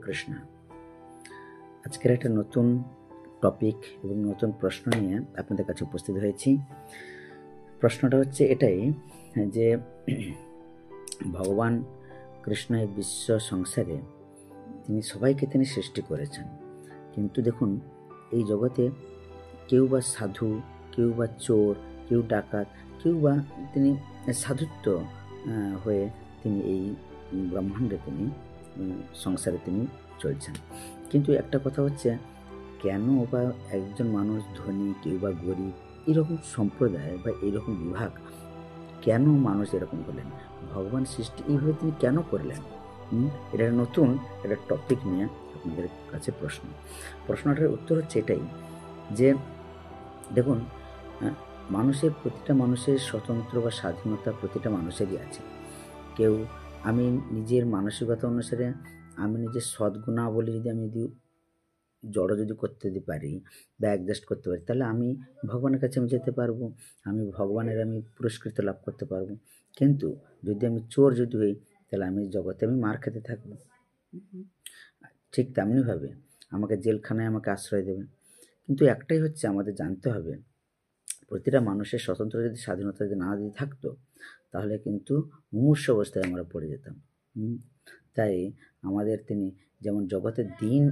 কৃষ্ণ। আজকের একটা নতুন টপিক এবং নতুন প্রশ্ন নিয়ে আপনাদের কাছে উপস্থিত হয়েছি। প্রশ্নটা হচ্ছে এটাই যে ভগবান কৃষ্ণ এই বিশ্ব সংসারে তিনি সবাইকে তিনি সৃষ্টি করেছেন, কিন্তু দেখুন এই জগতে কেউ বা সাধু, কেউ বা চোর, কেউ ডাকাত, কেউ বা তিনি সাধুত্ব হয়ে তিনি এই ব্রহ্মাণ্ডে তিনি সংসারে তিনি চলছেন। কিন্তু একটা কথা হচ্ছে, কেন বা একজন মানুষ ধনী, কেউ বা গরিব, এরকম সম্প্রদায় বা এরকম বিভাগ কেন মানুষ এরকম করলেন? ভগবান সৃষ্টি এইভাবে তিনি কেন করলেন? এটা নতুন একটা টপিক নিয়ে আপনাদের কাছে প্রশ্নটার উত্তর হচ্ছে এটাই যে দেখুন, প্রতিটা মানুষের স্বতন্ত্র বা স্বাধীনতা প্রতিটা মানুষেরই আছে। কেউ আমি নিজের মানসিকতা অনুসারে আমি নিজের সদ্গুণাবলী যদি জড়ো করতে পারি বা অ্যাডজাস্ট করতে পারি, তাহলে আমি ভগবানের কাছে আমি যেতে পারবো, আমি ভগবানের পুরস্কৃত লাভ করতে পারবো। কিন্তু যদি আমি চোর হই, তাহলে আমি জগতে আমি মার খেতে থাকবো। ঠিক তেমনিভাবে আমাকে জেলখানায় আমাকে আশ্রয় দেবে। কিন্তু একটাই হচ্ছে, আমাদের জানতে হবে প্রতিটা মানুষের স্বতন্ত্র যদি স্বাধীনতা যদি না দিয়ে থাকতো, তাহলে কিন্তু মুমূর্ষু অবস্থায় আমরা পড়ে যেতাম। তাই আমাদের তিনি যেমন জগতে দিন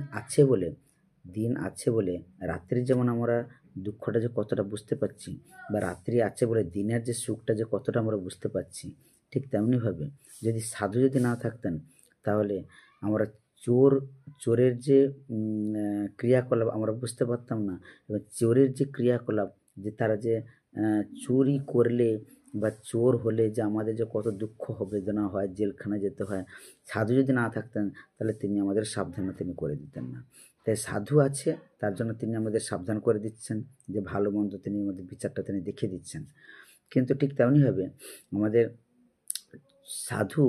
আছে বলে রাত্রি যেমন আমরা দুঃখটা যে কতটা বুঝতে পারছি, বা রাত্রি আছে বলে দিনের যে সুখটা যে কতটা আমরা বুঝতে পারছি, ঠিক তেমনিভাবে যদি সাধু যদি না থাকতেন, তাহলে আমরা চোরের যে ক্রিয়াকলাপ আমরা বুঝতে পারতাম না। এবার চোরের যে ক্রিয়াকলাপ, যে তারা যে চুরি করলে বা চোর হলে যে আমাদের যে কত দুঃখ বেদনা হয়, জেলখানায় যেতে হয়, সাধু যদি না থাকতেন তাহলে তিনি আমাদের সাবধান তিনি করে দিতেন না। তাই সাধু আছে, তার জন্য তিনি আমাদের সাবধান করে দিচ্ছেন, যে ভালো মন্দ তিনি আমাদের বিচারটা তিনি দেখিয়ে দিচ্ছেন। কিন্তু ঠিক তেমনিভাবে আমাদের সাধু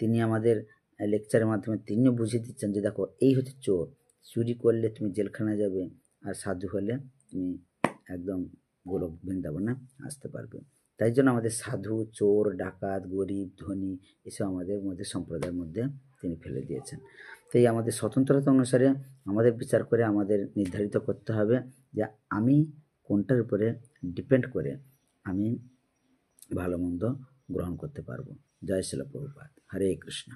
তিনি আমাদের লেকচারের মাধ্যমে তিনিও বুঝিয়ে দিচ্ছেন যে দেখো, এই হচ্ছে চোর, চুরি করলে তুমি জেলখানায় যাবে, আর সাধু হলে তুমি একদম গোলক বৃন্দাবনে আসতে পারবে। তাই জন্য আমাদের সাধু, চোর, ডাকাত, গরিব, ধনী এসব আমাদের মধ্যে সম্প্রদায়ের মধ্যে তিনি ফেলে দিয়েছেন। তাই আমাদের স্বতন্ত্রতা অনুসারে আমাদের বিচার করে আমাদের নির্ধারিত করতে হবে যে আমি কোনটার উপরে ডিপেন্ড করে আমি ভালো মন্দ গ্রহণ করতে পারবো। জয় শিল প্রভুপাদ। হরে কৃষ্ণ।